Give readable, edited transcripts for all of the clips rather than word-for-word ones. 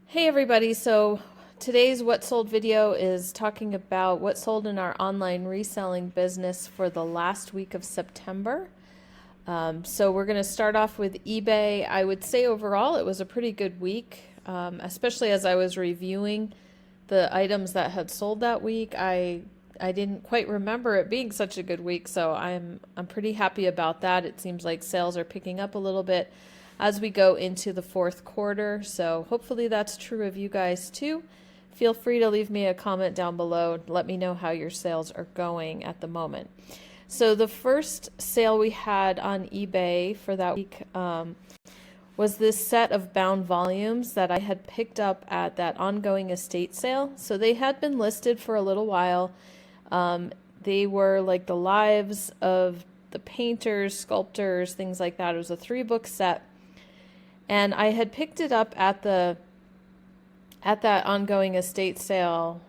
Hey everybody, so today's What Sold video is talking about what sold in our online reselling business for the last week of September. So we're going to start off with eBay. I would say overall it was a pretty good week, especially as I was reviewing the items that had sold that week. I didn't quite remember it being such a good week, so I'm pretty happy about that. It seems like sales are picking up a little bit as we go into the fourth quarter. So hopefully that's true of you guys too. Feel free to leave me a comment down below. Let me know how your sales are going at the moment. So the first sale we had on eBay for that week was this set of bound volumes that I had picked up at that ongoing estate sale. So they had been listed for a little while. They were like the lives of the painters, sculptors, things like that. It was a 3-book set. And I had picked it up at that ongoing estate sale,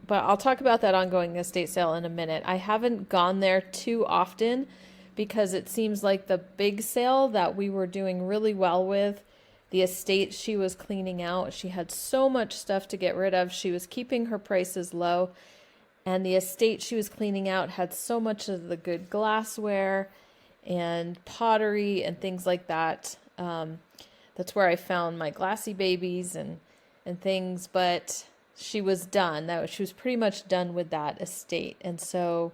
but I'll talk about that ongoing estate sale in a minute. I haven't gone there too often because it seems like the big sale that we were doing really well with, the estate she was cleaning out, she had so much stuff to get rid of. She was keeping her prices low, and the estate she was cleaning out had so much of the good glassware and pottery and things like that. That's where I found my glassy babies and things, but she was done. She was pretty much done with that estate. And so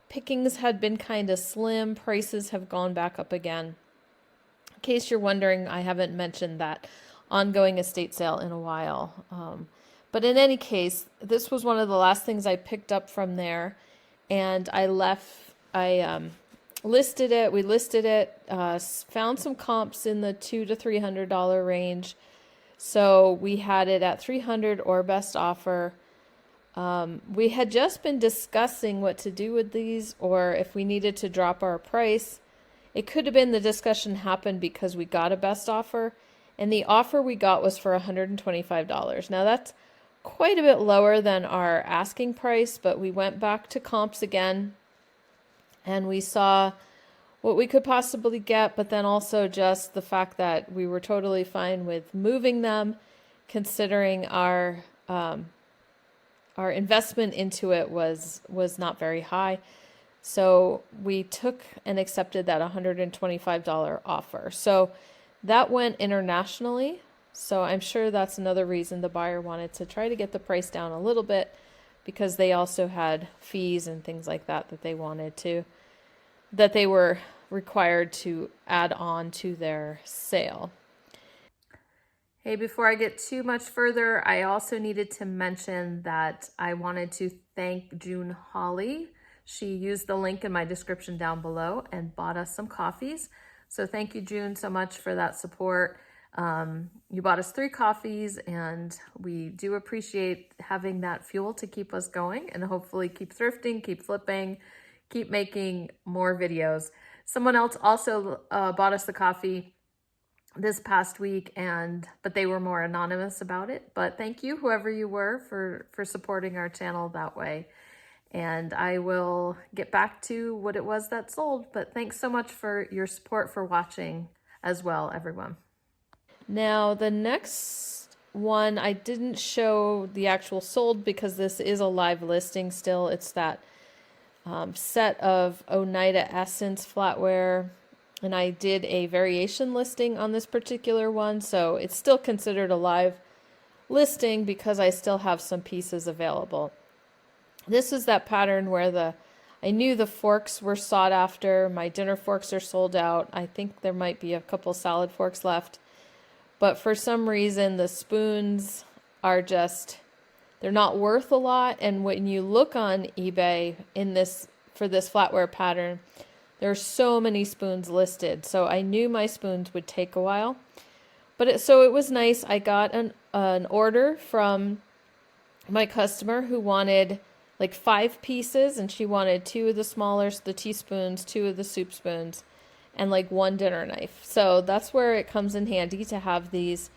pickings had been kind of slim. Prices have gone back up again. In case you're wondering, I haven't mentioned that ongoing estate sale in a while. But in any case, this was one of the last things I picked up from there, and I listed it. We listed it, found some comps in the $200 to $300 range. So we had it at $300 or best offer. We had just been discussing what to do with these or if we needed to drop our price. It could have been the discussion happened because we got a best offer, and the offer we got was for $125. Now that's quite a bit lower than our asking price, but we went back to comps again and we saw what we could possibly get, but then also just the fact that we were totally fine with moving them, considering our investment into it was not very high. So we took and accepted that $125 offer. So that went internationally. So I'm sure that's another reason the buyer wanted to try to get the price down a little bit, because they also had fees and things like that that they were required to add on to their sale. Hey, before I get too much further, I also needed to mention that I wanted to thank June Holly. She used the link in my description down below and bought us some coffees. So thank you, June, so much for that support. You bought us 3 coffees, and we do appreciate having that fuel to keep us going and hopefully keep thrifting, keep flipping, keep making more videos. Someone else also bought us the coffee this past week, but they were more anonymous about it. But thank you, whoever you were, for supporting our channel that way. And I will get back to what it was that sold. But thanks so much for your support, for watching as well, everyone. Now, the next one, I didn't show the actual sold because this is a live listing still. It's that set of Oneida Essence flatware, and I did a variation listing on this particular one, so it's still considered a live listing because I still have some pieces available. This is that pattern where I knew the forks were sought after. My dinner forks are sold out. I think there might be a couple salad forks left, but for some reason the spoons are they're not worth a lot. And when you look on eBay for this flatware pattern, there are so many spoons listed. So I knew my spoons would take a while. But so it was nice. I got an order from my customer who wanted like 5 pieces, and she wanted 2 of the smaller, the teaspoons, 2 of the soup spoons, and like 1 dinner knife. So that's where it comes in handy to have these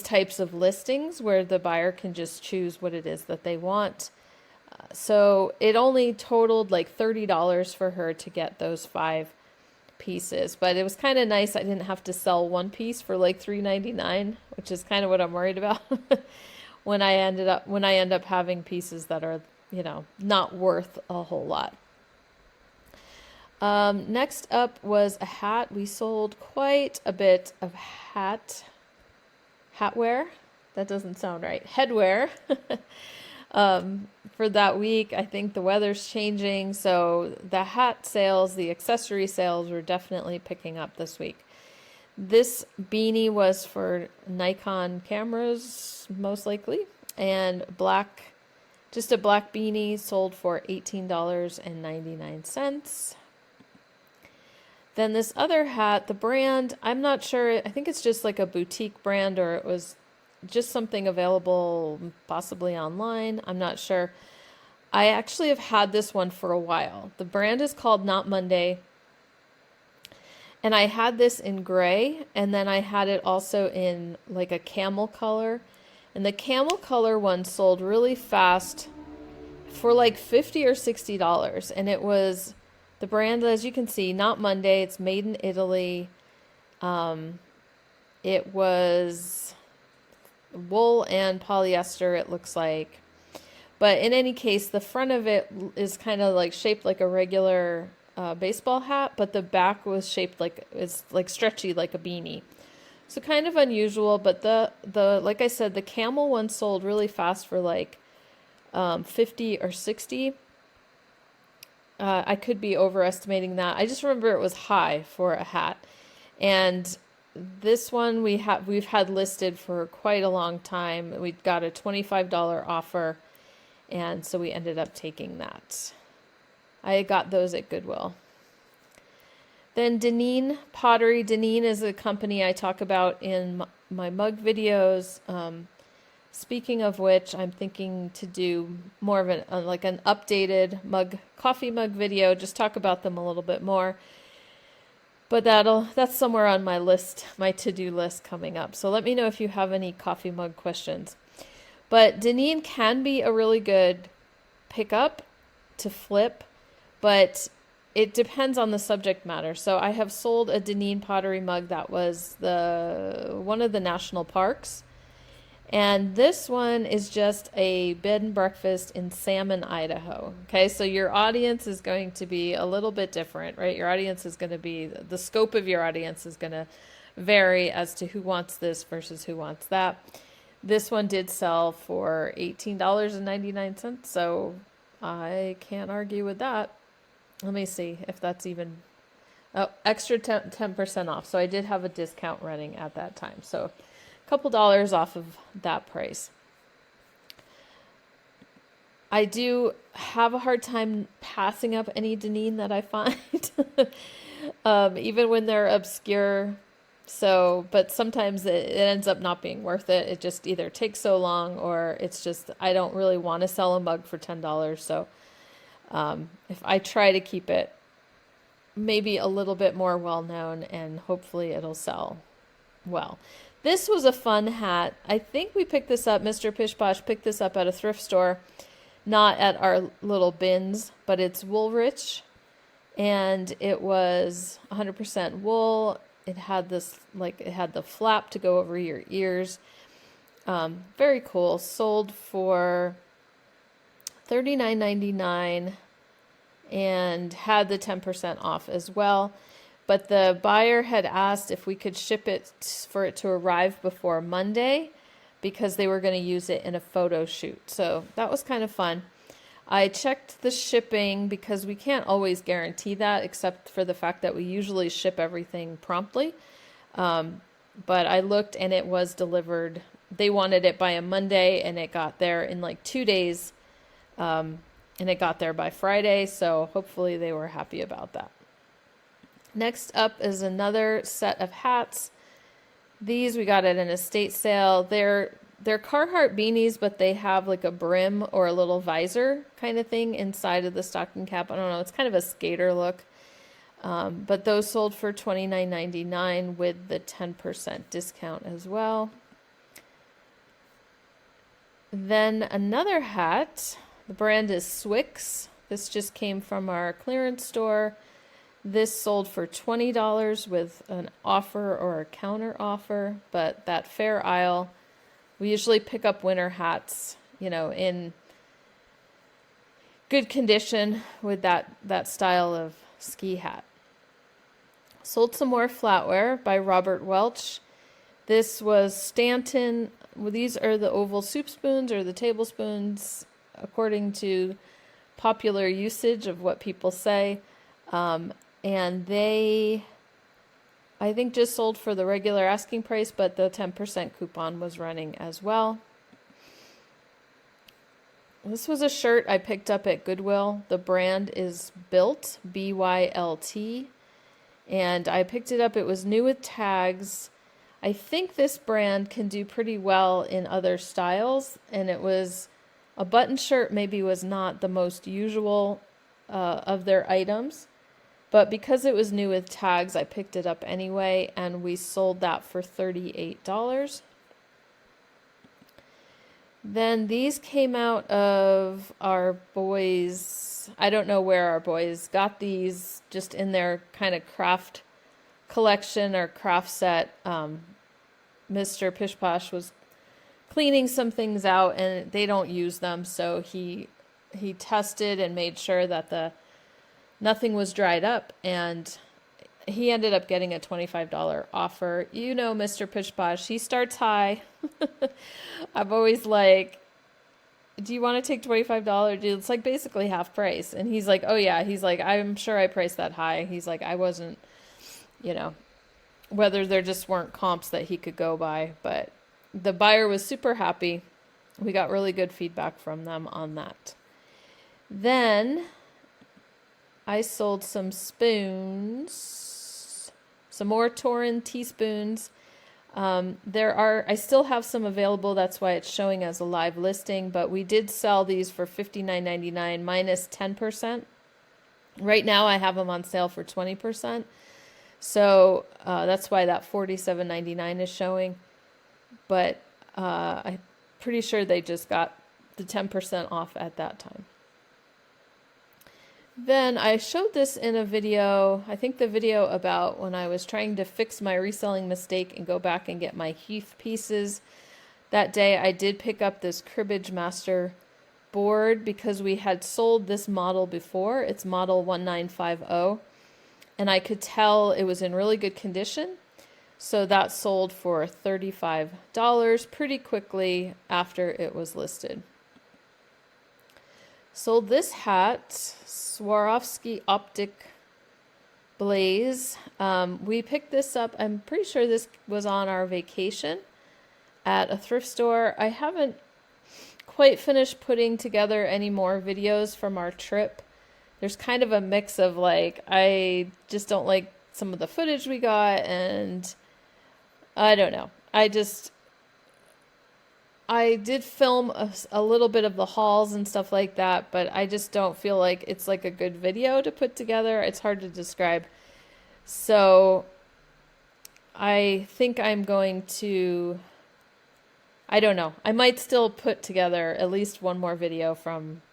types of listings where the buyer can just choose what it is that they want. So it only totaled like $30 for her to get those 5 pieces, but it was kind of nice. I didn't have to sell one piece for like $3.99, which is kind of what I'm worried about when I end up having pieces that are, not worth a whole lot. Next up was a hat. We sold quite a bit of hatware. That doesn't sound right. Headwear. For that week. I think the weather's changing, so the hat sales, the accessory sales were definitely picking up this week. This beanie was for Nikon cameras, most likely, and just a black beanie sold for $18.99. Then this other hat, the brand, I'm not sure, I think it's just like a boutique brand, or it was just something available possibly online. I'm not sure. I actually have had this one for a while. The brand is called Not Monday. And I had this in gray, and then I had it also in like a camel color. And the camel color one sold really fast for like $50 or $60. And it was the brand, as you can see, Not Monday. It's made in Italy. It was wool and polyester, it looks like. But in any case, the front of it is kind of like shaped like a regular baseball hat, but the back was shaped like it's like stretchy like a beanie. So kind of unusual, but the like I said, the camel one sold really fast for like 50 or 60. I could be overestimating that. I just remember it was high for a hat. And this one we've had listed for quite a long time. We got a $25 offer, and so we ended up taking that. I got those at Goodwill. Then Denim Pottery. Denim is a company I talk about in my mug videos. Speaking of which, I'm thinking to do more of an updated coffee mug video, just talk about them a little bit more. But that's somewhere on my list, my to-do list coming up. So let me know if you have any coffee mug questions. But Denim can be a really good pickup to flip, but it depends on the subject matter. So I have sold a Denim pottery mug that was one of the national parks. And this one is just a bed and breakfast in Salmon, Idaho. Okay, so your audience is going to be a little bit different, right? Your audience is going to be, the scope of your audience is going to vary as to who wants this versus who wants that. This one did sell for $18.99, so I can't argue with that. Let me see if that's even, extra 10% off. So I did have a discount running at that time. So couple dollars off of that price. I do have a hard time passing up any Denim that I find, even when they're obscure. So, but sometimes it ends up not being worth it. It just either takes so long, or it's just, I don't really want to sell a mug for $10. So if I try to keep it maybe a little bit more well-known, and hopefully it'll sell well. This was a fun hat. I think we picked this up, Mr. Pishposh picked this up at a thrift store, not at our little bins, but it's Woolrich, and it was 100% wool. It had it had the flap to go over your ears. Very cool. Sold for $39.99 and had the 10% off as well. But the buyer had asked if we could ship it for it to arrive before Monday because they were going to use it in a photo shoot. So that was kind of fun. I checked the shipping because we can't always guarantee that, except for the fact that we usually ship everything promptly. But I looked and it was delivered. They wanted it by a Monday and it got there in like 2 days. And it got there by Friday. So hopefully they were happy about that. Next up is another set of hats. These we got at an estate sale. They're Carhartt beanies, but they have like a brim or a little visor kind of thing inside of the stocking cap. I don't know. It's kind of a skater look. But those sold for $29.99 with the 10% discount as well. Then another hat. The brand is Swix. This just came from our clearance store. This sold for $20 with an offer or a counter offer, but that fair aisle, we usually pick up winter hats, in good condition with that style of ski hat. Sold some more flatware by Robert Welch. This was Stanton. Well, these are the oval soup spoons or the tablespoons, according to popular usage of what people say. And they, I think, just sold for the regular asking price, but the 10% coupon was running as well. This was a shirt I picked up at Goodwill. The brand is Bylt, B-Y-L-T. And I picked it up. It was new with tags. I think this brand can do pretty well in other styles. And it was a button shirt, maybe was not the most usual of their items. But because it was new with tags, I picked it up anyway. And we sold that for $38. Then these came out of our boys. I don't know where our boys got these, just in their kind of craft collection or craft set. Mr. Pishposh was cleaning some things out and they don't use them, so he tested and made sure that nothing was dried up, and he ended up getting a $25 offer. Mr. Pishposh, he starts high. I'm always like, do you want to take $25? Dude, it's like basically half price. And he's like, oh yeah. He's like, I'm sure I priced that high. He's like, I wasn't, whether there just weren't comps that he could go by. But the buyer was super happy. We got really good feedback from them on that. Then I sold some spoons, some more Torin teaspoons. I still have some available. That's why it's showing as a live listing, but we did sell these for $59.99 minus 10%. Right now I have them on sale for 20%. So, that's why that $47.99 is showing. But, I'm pretty sure they just got the 10% off at that time. Then I showed this in a video, I think the video about when I was trying to fix my reselling mistake and go back and get my Heath pieces. That day I did pick up this Cribbage Master board because we had sold this model before. It's model 1950, and I could tell it was in really good condition. So that sold for $35 pretty quickly after it was listed. Sold this hat, Swarovski Optic Blaze. We picked this up. I'm pretty sure this was on our vacation at a thrift store. I haven't quite finished putting together any more videos from our trip. There's kind of a mix of I just don't like some of the footage we got, and I don't know. I did film a little bit of the hauls and stuff like that, but I just don't feel like it's like a good video to put together. It's hard to describe. So I think I'm going to, I don't know. I might still put together at least one more video from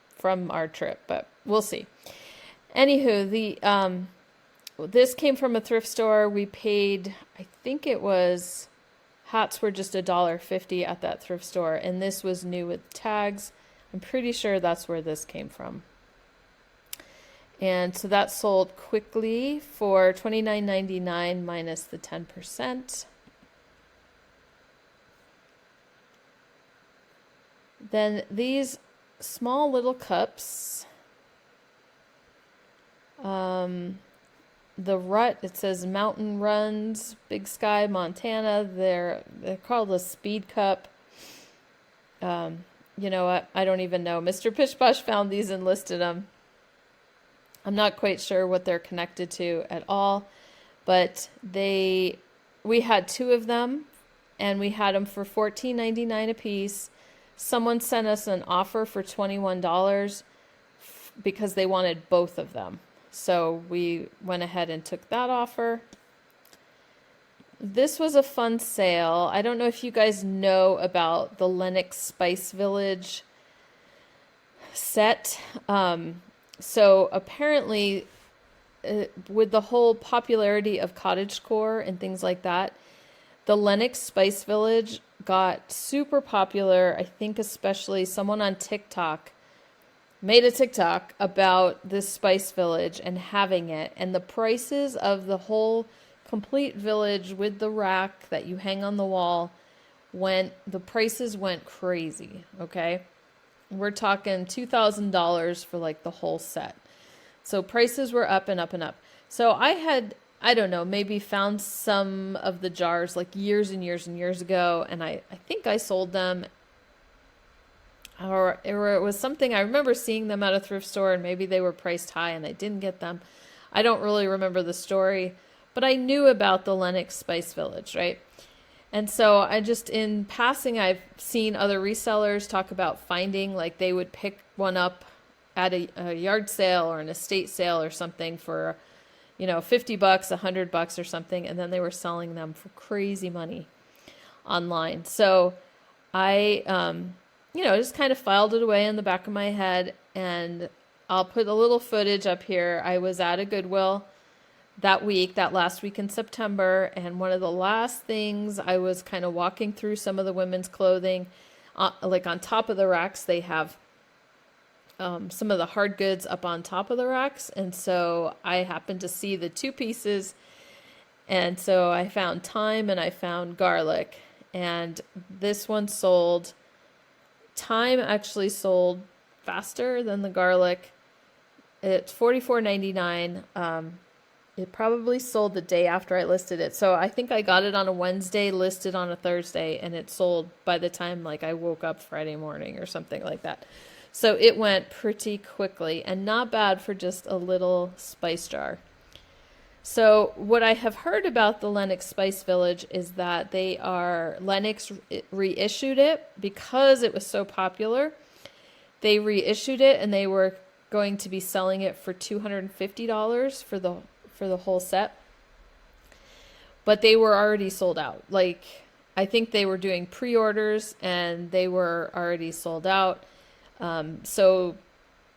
our trip, but we'll see. Anywho, this came from a thrift store. We paid, I think it was, hats were just $1.50 at that thrift store, and this was new with tags. I'm pretty sure that's where this came from. And so that sold quickly for $29.99 minus the 10%. Then these small little cups, the Rut, it says Mountain Runs, Big Sky, Montana. They're called a speed cup. You know what? I don't even know. Mr. Pishposh found these and listed them. I'm not quite sure what they're connected to at all, but we had two of them, and we had them for $14.99 a piece. Someone sent us an offer for $21 because they wanted both of them. So we went ahead and took that offer. This was a fun sale. I don't know if you guys know about the Lenox Spice Village set. So apparently with the whole popularity of cottagecore and things like that, the Lenox Spice Village got super popular. I think especially someone on TikTok made a TikTok about this Spice Village and having it, and the prices of the whole complete village with the rack that you hang on the wall the prices went crazy, okay? We're talking $2,000 for like the whole set. So prices were up and up and up. So I don't know, maybe found some of the jars like years and years and years ago, and I think I sold them, or it was something, I remember seeing them at a thrift store and maybe they were priced high and I didn't get them. I don't really remember the story, but I knew about the Lenox Spice Village, right? And so in passing, I've seen other resellers talk about finding, like they would pick one up at a yard sale or an estate sale or something for, $50, $100 or something. And then they were selling them for crazy money online. So I, just kind of filed it away in the back of my head, and I'll put a little footage up here. I was at a Goodwill that last week in September, and one of the last things, I was kind of walking through some of the women's clothing, like on top of the racks, they have some of the hard goods up on top of the racks, and so I happened to see the two pieces, and so I found thyme and I found garlic, and this one sold. Thyme actually sold faster than the garlic. It's $44.99. It probably sold the day after I listed it. So I think I got it on a Wednesday, listed on a Thursday, and it sold by the time like I woke up Friday morning or something like that. So it went pretty quickly, and not bad for just a little spice jar. So what I have heard about the Lenox Spice Village is that Lenox reissued it because it was so popular. They reissued it and they were going to be selling it for $250 for the whole set. But they were already sold out. Like, I think they were doing pre-orders and they were already sold out. So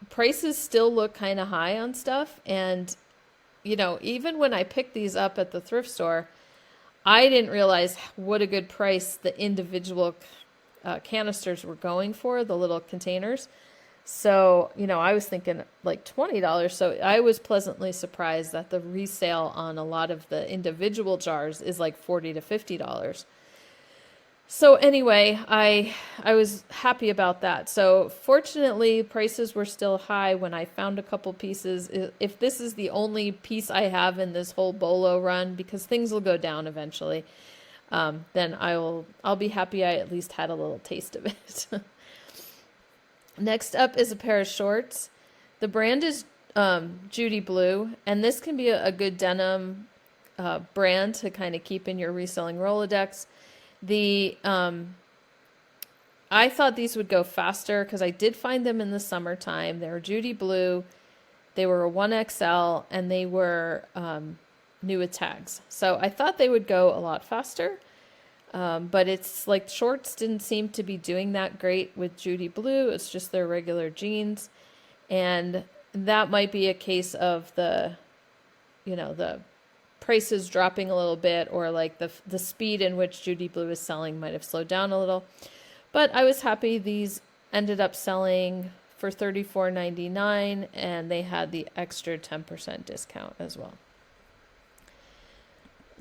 prices still look kind of high on stuff, and even when I picked these up at the thrift store, I didn't realize what a good price the individual canisters were going for, the little containers. So, I was thinking like $20. So I was pleasantly surprised that the resale on a lot of the individual jars is like $40 to $50. So anyway, I was happy about that. So fortunately, prices were still high when I found a couple pieces. If this is the only piece I have in this whole Bolo run, because things will go down eventually, then I'll be happy I at least had a little taste of it. Next up is a pair of shorts. The brand is Judy Blue, and this can be a good denim brand to kind of keep in your reselling Rolodex. I thought these would go faster because I did find them in the summertime. They were Judy Blue, they were a 1XL, and they were new with tags. So I thought they would go a lot faster, but it's like shorts didn't seem to be doing that great with Judy Blue. It's just their regular jeans, and that might be a case of the prices dropping a little bit, or like the speed in which Judy Blue is selling might have slowed down a little. But I was happy these ended up selling for $34.99, and they had the extra 10% discount as well.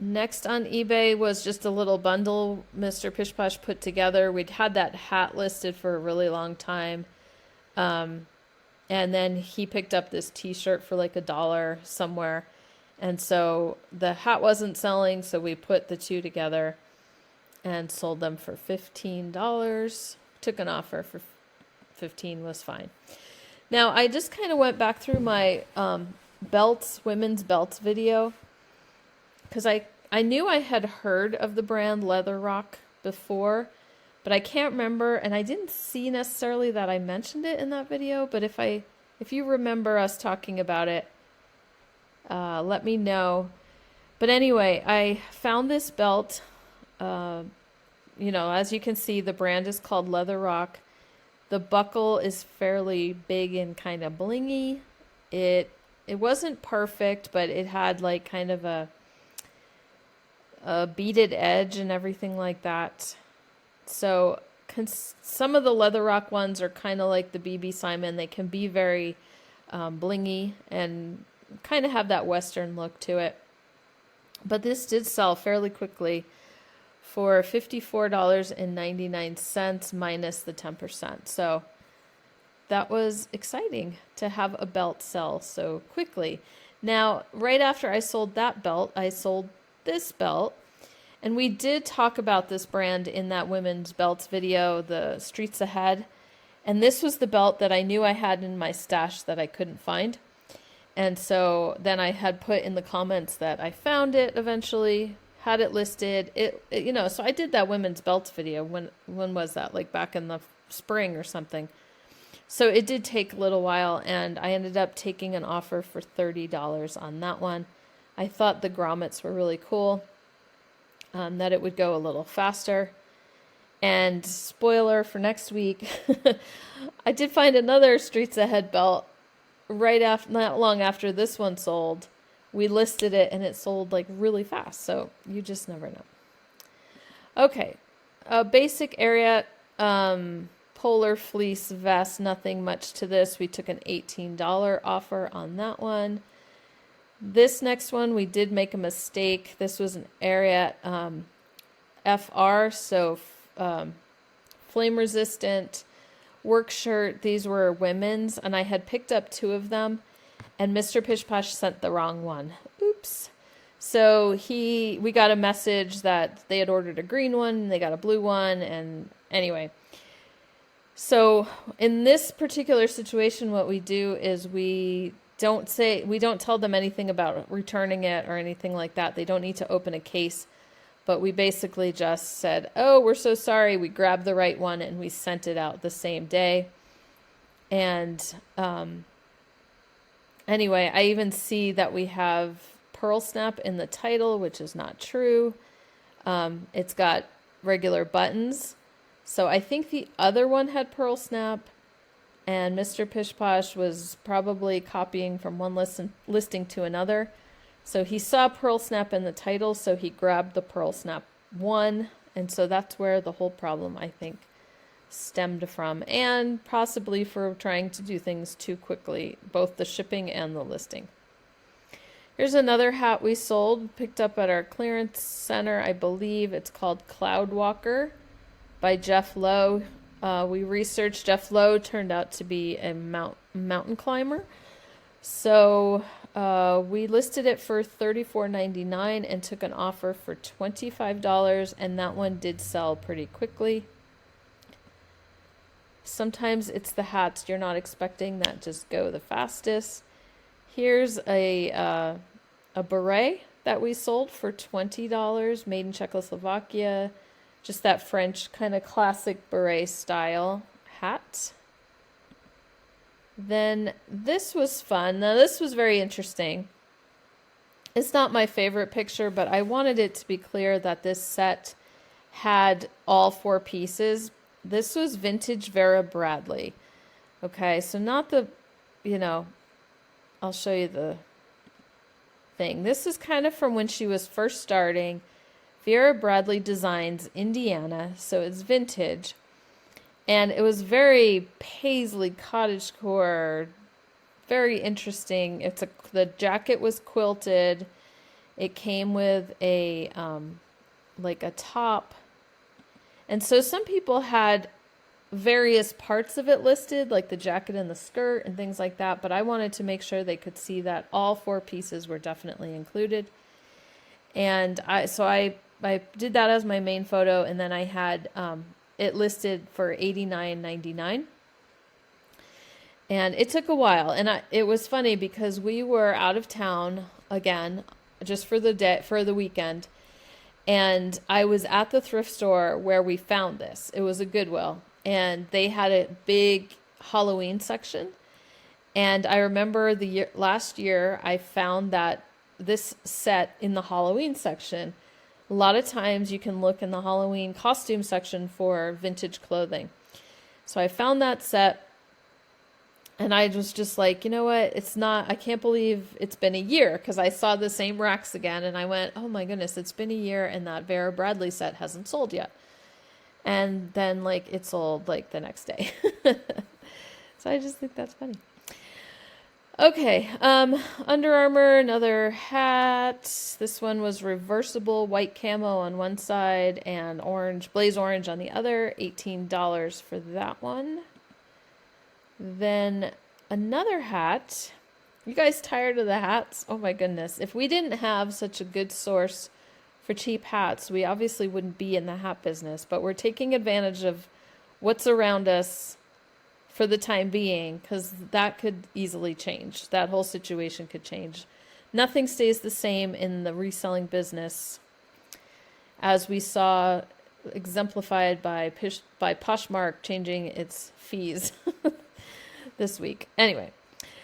Next on eBay was just a little bundle Mr. Pish Posh put together. We'd had that hat listed for a really long time. And then he picked up this t-shirt for like $1 somewhere. And so the hat wasn't selling, so we put the two together and sold them for $15. Took an offer for $15, was fine. Now, I just kind of went back through my women's belts video, because I knew I had heard of the brand Leather Rock before, but I can't remember, and I didn't see necessarily that I mentioned it in that video, but if you remember us talking about it, let me know. But anyway, I found this belt. As you can see, the brand is called Leather Rock. The buckle is fairly big and kind of blingy. It it wasn't perfect, but it had like kind of a beaded edge and everything like that. So some of the leather rock ones are kind of like the BB Simon. They can be very blingy and kind of have that Western look to it. But this did sell fairly quickly for $54.99 minus the 10%. So that was exciting to have a belt sell so quickly. Now, right after I sold that belt, I sold this belt. And we did talk about this brand in that women's belts video, the Streets Ahead. And this was the belt that I knew I had in my stash that I couldn't find. And so then I had put in the comments that I found it eventually, had it listed. So I did that women's belts video. When was that? Like back in the spring or something. So it did take a little while, and I ended up taking an offer for $30 on that one. I thought the grommets were really cool. That it would go a little faster. And spoiler for next week, I did find another Streets Ahead belt right after, not long after this one sold. We listed it and it sold like really fast. So you just never know. Okay, a basic Ariat polar fleece vest. Nothing much to this. We took an $18 offer on that one. This next one, we did make a mistake. This was an Ariat FR, so flame resistant work shirt. These were women's, and I had picked up 2 of them, and Mr. Pish Posh sent the wrong one. Oops. So we got a message that they had ordered a green one, and they got a blue one, and anyway. So in this particular situation, what we do is we don't tell them anything about returning it or anything like that. They don't need to open a case, but we basically just said, oh, we're so sorry. We grabbed the right one and we sent it out the same day. And anyway, I even see that we have pearl snap in the title, which is not true. It's got regular buttons. So I think the other one had pearl snap. And Mr. Pish Posh was probably copying from one listing to another. So he saw Pearl Snap in the title, so he grabbed the Pearl Snap one. And so that's where the whole problem, I think, stemmed from. And possibly for trying to do things too quickly, both the shipping and the listing. Here's another hat we sold, picked up at our clearance center, I believe. It's called Cloud Walker by Jeff Lowe. We researched Jeff Lowe, turned out to be a mountain climber. So we listed it for $34.99 and took an offer for $25, and that one did sell pretty quickly. Sometimes it's the hats you're not expecting that just go the fastest. Here's a beret that we sold for $20, made in Czechoslovakia. Just that French kind of classic beret style hat. Then this was fun. Now this was very interesting. It's not my favorite picture, but I wanted it to be clear that this set had all 4 pieces. This was vintage Vera Bradley. Okay, so not the, I'll show you the thing. This is kind of from when she was first starting. Vera Bradley Designs, Indiana, so it's vintage. And it was very paisley cottagecore, very interesting. The jacket was quilted. It came with a like a top. And so some people had various parts of it listed, like the jacket and the skirt and things like that, but I wanted to make sure they could see that all 4 pieces were definitely included. And I did that as my main photo, and then I had it listed for $89.99. And it took a while, and it was funny because we were out of town again, just for the weekend, and I was at the thrift store where we found this. It was a Goodwill, and they had a big Halloween section. And I remember last year I found that this set in the Halloween section. A lot of times you can look in the Halloween costume section for vintage clothing. So I found that set, And I was just like, you know what? It's not, I can't believe it's been a year, because I saw the same racks again and I went, oh my goodness, it's been a year and that Vera Bradley set hasn't sold yet. And then like it sold like the next day. So I just think that's funny. Okay, Under Armour, another hat. This one was reversible, white camo on one side and orange, blaze orange on the other. $18 for that one. Then another hat. You guys tired of the hats? Oh my goodness. If we didn't have such a good source for cheap hats, we obviously wouldn't be in the hat business, but we're taking advantage of what's around us for the time being, because that could easily change. That whole situation could change. Nothing stays the same in the reselling business, as we saw exemplified by Poshmark changing its fees this week. Anyway,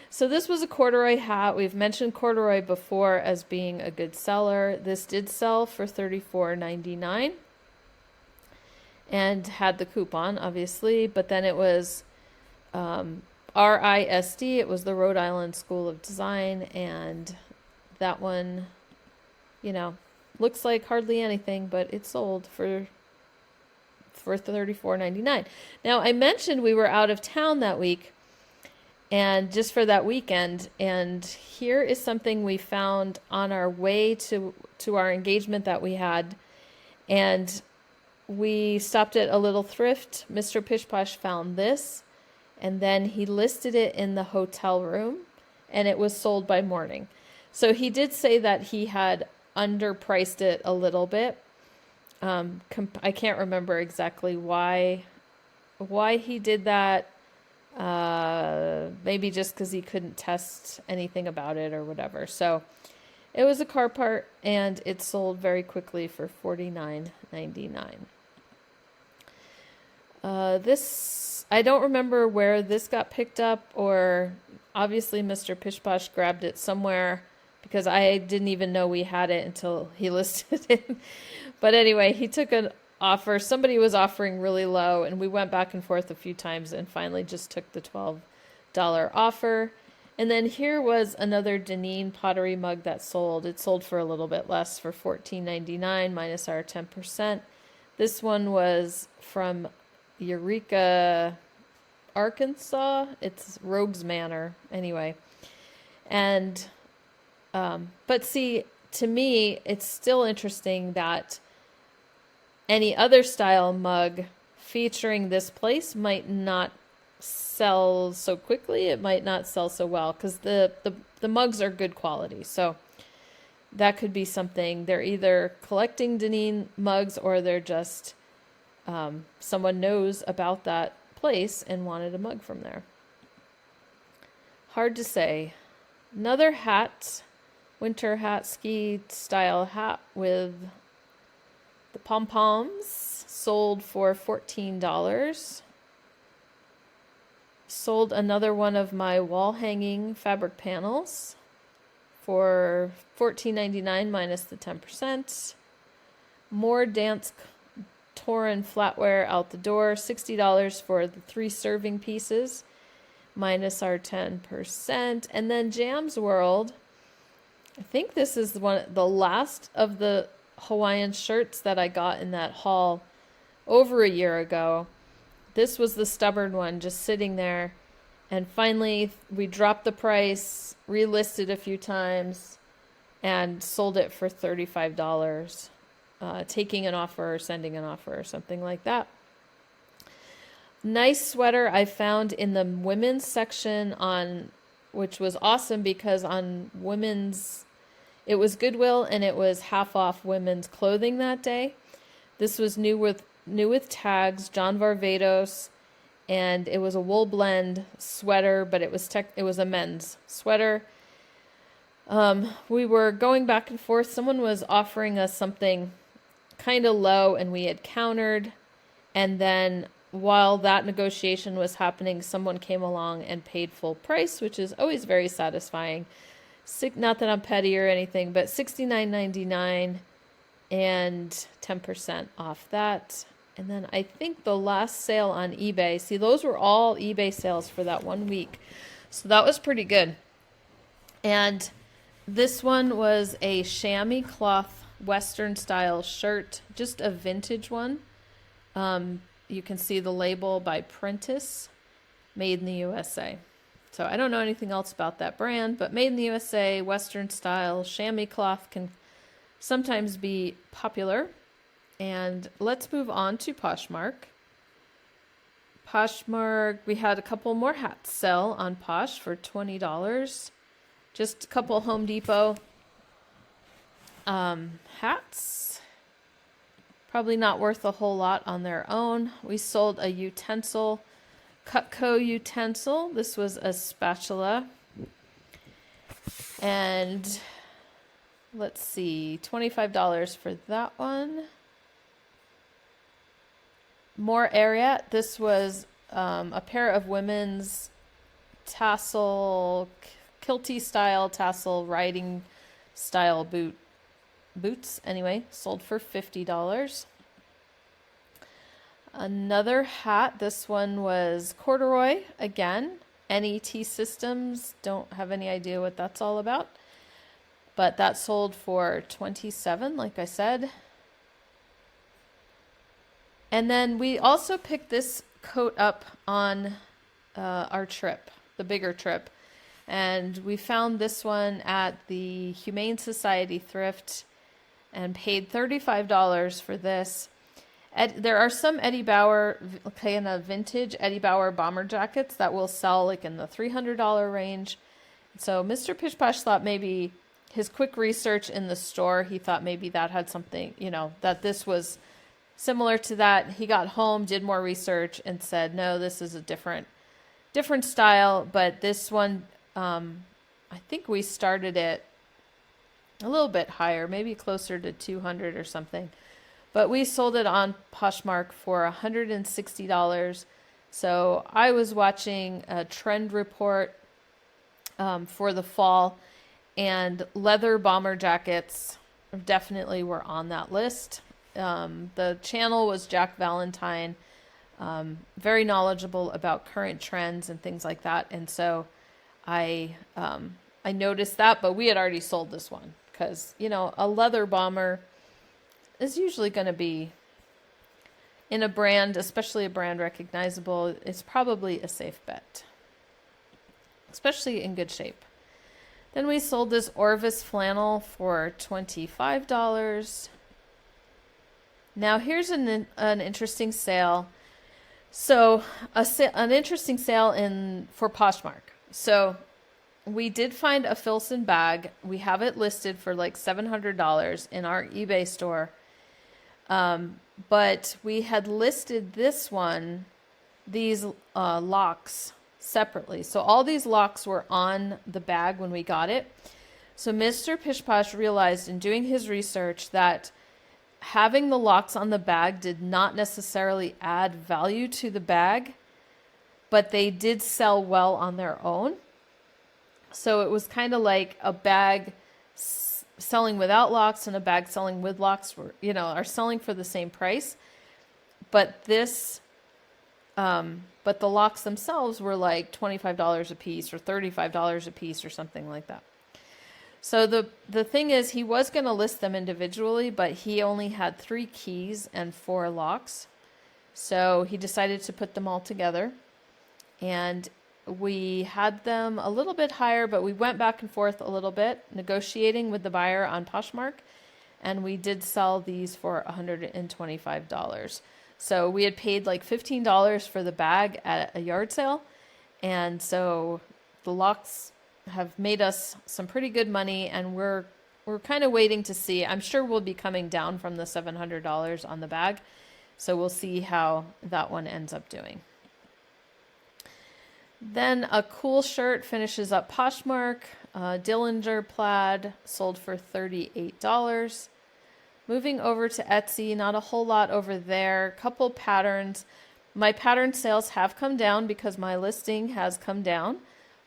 so this was a corduroy hat. We've mentioned corduroy before as being a good seller. This did sell for $34.99 and had the coupon, obviously, but then it was RISD. It was the Rhode Island School of Design, and that one, looks like hardly anything, but it sold for $34.99. Now, I mentioned we were out of town that week, and just for that weekend, and here is something we found on our way to our engagement that we had, and we stopped at a little thrift. Mr. Pishposh found this, and then he listed it in the hotel room, and it was sold by morning. So he did say that he had underpriced it a little bit. I can't remember exactly why he did that. Maybe just because he couldn't test anything about it or whatever. So it was a car part, and it sold very quickly for $49.99. This, I don't remember where this got picked up, or obviously Mr. Pishposh grabbed it somewhere, because I didn't even know we had it until he listed it. But anyway, he took an offer. Somebody was offering really low, and we went back and forth a few times and finally just took the $12 offer. And then here was another Denim Pottery mug that sold. It sold for a little bit less, for $14.99 minus our 10%. This one was from Eureka, Arkansas. It's Rogues Manor, anyway. And but see, to me, it's still interesting that any other style mug featuring this place might not sell so quickly. It might not sell so well, because the mugs are good quality. So that could be something. They're either collecting Denim mugs, or they're just someone knows about that place and wanted a mug from there. Hard to say. Another hat, winter hat, ski style hat with the pom-poms, sold for $14. Sold another one of my wall hanging fabric panels for $14.99 minus the 10%. More dance Torin flatware out the door, $60 for the 3 serving pieces minus our 10%. And then Jam's World, I think this is the last of the Hawaiian shirts that I got in that haul over a year ago. This was the stubborn one, just sitting there, and finally we dropped the price, relisted a few times, and sold it for $35, taking an offer or sending an offer or something like that. Nice sweater I found in the women's section, which was awesome, because on women's, it was Goodwill, and it was half off women's clothing that day. This was new with tags, John Varvatos, and it was a wool blend sweater, but it was a men's sweater. We were going back and forth. Someone was offering us something kind of low, and we had countered, and then while that negotiation was happening, someone came along and paid full price, which is always very satisfying. Not that I'm petty or anything, but $69.99 and 10% off that. And then I think the last sale on eBay, see, those were all eBay sales for that 1 week. So that was pretty good. And this one was a chamois cloth Western style shirt, just a vintage one. You can see the label by Prentice, made in the USA. So I don't know anything else about that brand, but made in the USA, Western style, chamois cloth can sometimes be popular. And let's move on to Poshmark. Poshmark, we had a couple more hats sell on Posh for $20. Just a couple Home Depot hats. Probably not worth a whole lot on their own. We sold a utensil, Cutco utensil. This was a spatula. And let's see, $25 for that one. More Ariat. This was a pair of women's tassel, kilty style tassel riding style boots. Anyway, sold for $50. Another hat. This one was corduroy again. NET Systems. Don't have any idea what that's all about, but that sold for $27, like I said. And then we also picked this coat up on our trip, the bigger trip. And we found this one at the Humane Society thrift and paid $35 for this. There are some Eddie Bauer, kind of vintage Eddie Bauer bomber jackets that will sell like in the $300 range. So Mr. Pish Posh thought maybe his quick research in the store, he thought maybe that had something, that this was similar to that. He got home, did more research, and said, no, this is a different style. But this one, I think we started it a little bit higher, maybe closer to 200 or something. But we sold it on Poshmark for $160. So I was watching a trend report for the fall, and leather bomber jackets definitely were on that list. The channel was Jack Valentine, very knowledgeable about current trends and things like that. And so I noticed that, but we had already sold this one because, a leather bomber is usually going to be in a brand, especially a brand recognizable. It's probably a safe bet, especially in good shape. Then we sold this Orvis flannel for $25. Now here's an interesting sale. So an interesting sale for Poshmark. So we did find a Filson bag. We have it listed for like $700 in our eBay store. But we had listed these locks separately. So all these locks were on the bag when we got it. So Mr. Pish Posh realized in doing his research that having the locks on the bag did not necessarily add value to the bag, but they did sell well on their own. So it was kind of like a bag selling without locks and a bag selling with locks are selling for the same price. But but the locks themselves were like $25 a piece or $35 a piece or something like that. So the thing is, he was going to list them individually, but he only had 3 keys and 4 locks. So he decided to put them all together. And we had them a little bit higher, but we went back and forth a little bit, negotiating with the buyer on Poshmark. And we did sell these for $125. So we had paid like $15 for the bag at a yard sale. And so the locks have made us some pretty good money, and we're kind of waiting to see. I'm sure we'll be coming down from the $700 on the bag, so we'll see how that one ends up doing. Then a cool shirt finishes up Poshmark. Dillinger plaid sold for $38. Moving over to Etsy, not a whole lot over there. Couple patterns. My pattern sales have come down because my listing has come down.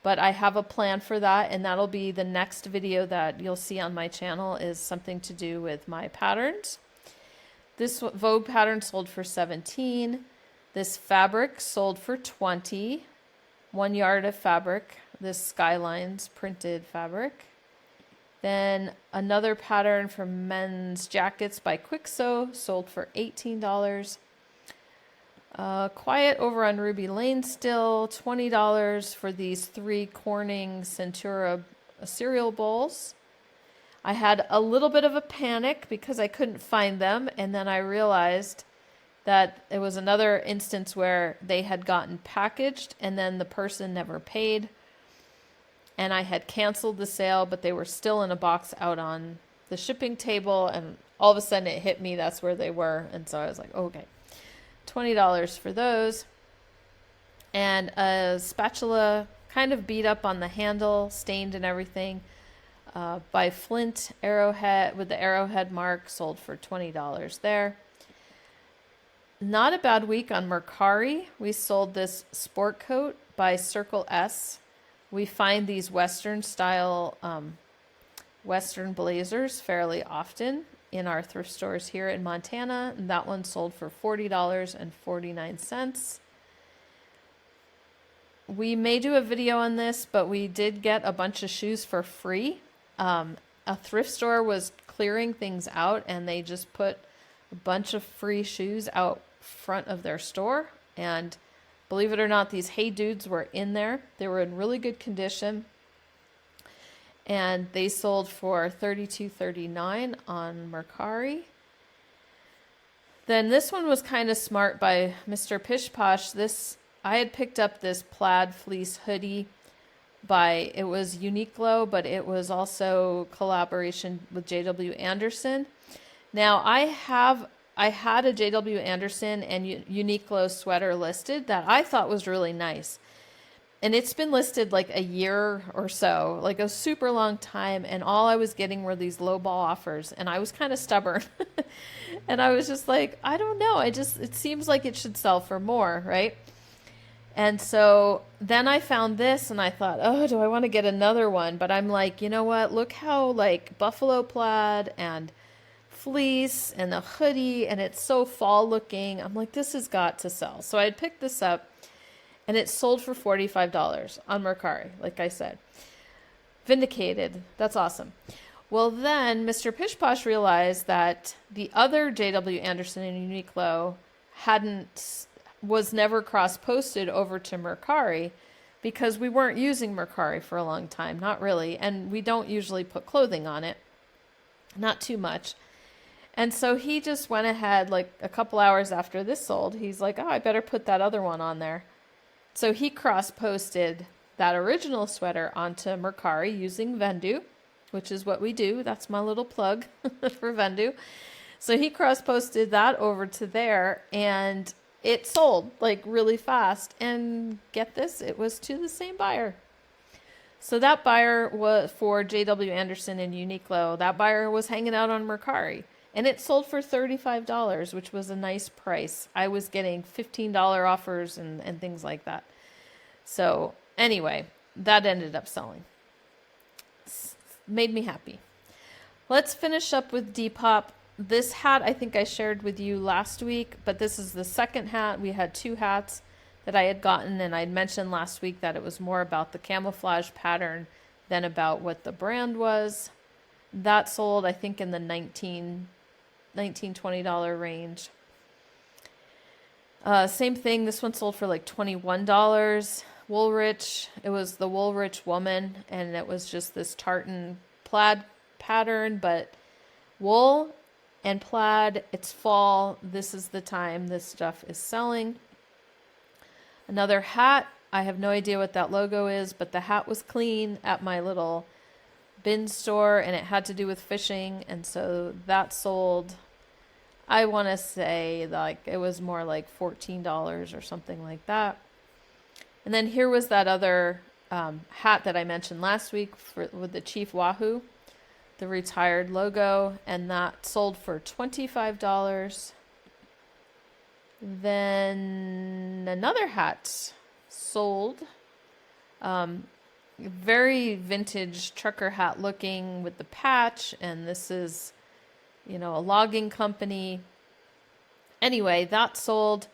But I have a plan for that, and that'll be the next video that you'll see on my channel, is something to do with my patterns. This Vogue pattern sold for 17. This fabric sold for 20. 1 yard of fabric. This Skylines printed fabric. Then another pattern for men's jackets by Quixo sold for $18. Quiet over on Ruby Lane still, $20 for these 3 Corning Centura cereal bowls. I had a little bit of a panic because I couldn't find them, and then I realized that it was another instance where they had gotten packaged and then the person never paid. And I had canceled the sale, but they were still in a box out on the shipping table, and all of a sudden it hit me that's where they were. And so I was like, okay, $20 for those. And a spatula kind of beat up on the handle, stained and everything, by Flint Arrowhead with the arrowhead mark, sold for $20 there. Not a bad week on Mercari. We sold this sport coat by Circle S. We find these Western style Western blazers fairly often in our thrift stores here in Montana. And that one sold for $40.49. We may do a video on this, but we did get a bunch of shoes for free. A thrift store was clearing things out, and they just put a bunch of free shoes out front of their store. And believe it or not, these Hey Dudes were in there. They were in really good condition. And they sold for $32.39 on Mercari. Then this one was kind of smart by Mr. Pish Posh. I had picked up this plaid fleece hoodie it was Uniqlo, but it was also collaboration with J.W. Anderson. Now I had a J.W. Anderson and Uniqlo sweater listed that I thought was really nice. And it's been listed like a year or so, like a super long time. And all I was getting were these lowball offers. And I was kind of stubborn. And I was just like, I don't know. It seems like it should sell for more, right? And so then I found this and I thought, oh, do I want to get another one? But I'm like, you know what? Look how like buffalo plaid and fleece and a hoodie, and it's so fall looking. I'm like, this has got to sell. So I had picked this up, and it sold for $45 on Mercari, like I said. Vindicated. That's awesome. Well, then Mr. Pish Posh realized that the other J.W. Anderson and Uniqlo was never cross-posted over to Mercari because we weren't using Mercari for a long time. Not really. And we don't usually put clothing on it. Not too much. And so he just went ahead, like a couple hours after this sold, he's like, oh, I better put that other one on there. So he cross-posted that original sweater onto Mercari using Vendoo, which is what we do. That's my little plug for Vendoo. So he cross-posted that over to there, and it sold like really fast. And get this, it was to the same buyer. So that buyer was for J.W. Anderson and Uniqlo. That buyer was hanging out on Mercari. And it sold for $35, which was a nice price. I was getting $15 offers and things like that. So anyway, that ended up selling. Made me happy. Let's finish up with Depop. This hat I think I shared with you last week, but this is the second hat. We had 2 hats that I had gotten, and I'd mentioned last week that it was more about the camouflage pattern than about what the brand was. That sold, I think, in the $20 range. Same thing. This one sold for like $21. Woolrich. It was the Woolrich woman, and it was just this tartan plaid pattern, but wool and plaid. It's fall. This is the time this stuff is selling. Another hat. I have no idea what that logo is, but the hat was clean at my little bin store, and it had to do with fishing, and so that sold. I want to say like it was more like $14 or something like that. And then here was that other hat that I mentioned last week with the Chief Wahoo, the retired logo, and that sold for $25. Then another hat sold, very vintage trucker hat looking with the patch, and this is, a logging company. Anyway, that sold.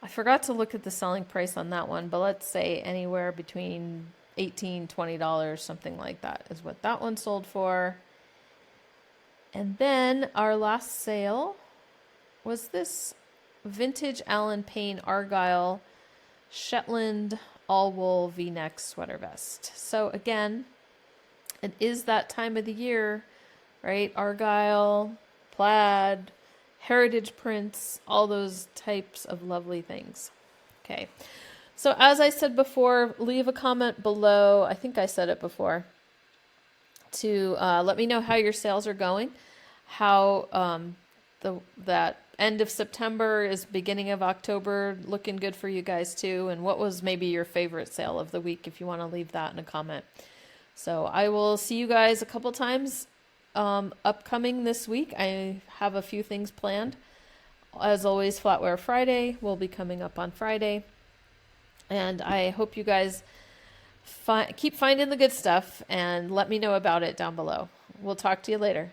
I forgot to look at the selling price on that one, but let's say anywhere between $18, $20, something like that is what that one sold for. And then our last sale was this vintage Allen Payne Argyle Shetland all wool V-neck sweater vest. So again, it is that time of the year, right? Argyle, plaid, heritage prints, all those types of lovely things. Okay. So as I said before, leave a comment below. I think I said it before, to let me know how your sales are going, how that end of September is beginning of October looking good for you guys too, and what was maybe your favorite sale of the week, if you want to leave that in a comment. So I will see you guys a couple times upcoming this week. I have a few things planned. As always, Flatware Friday will be coming up on Friday, and I hope you guys keep finding the good stuff and let me know about it down below. We'll talk to you later.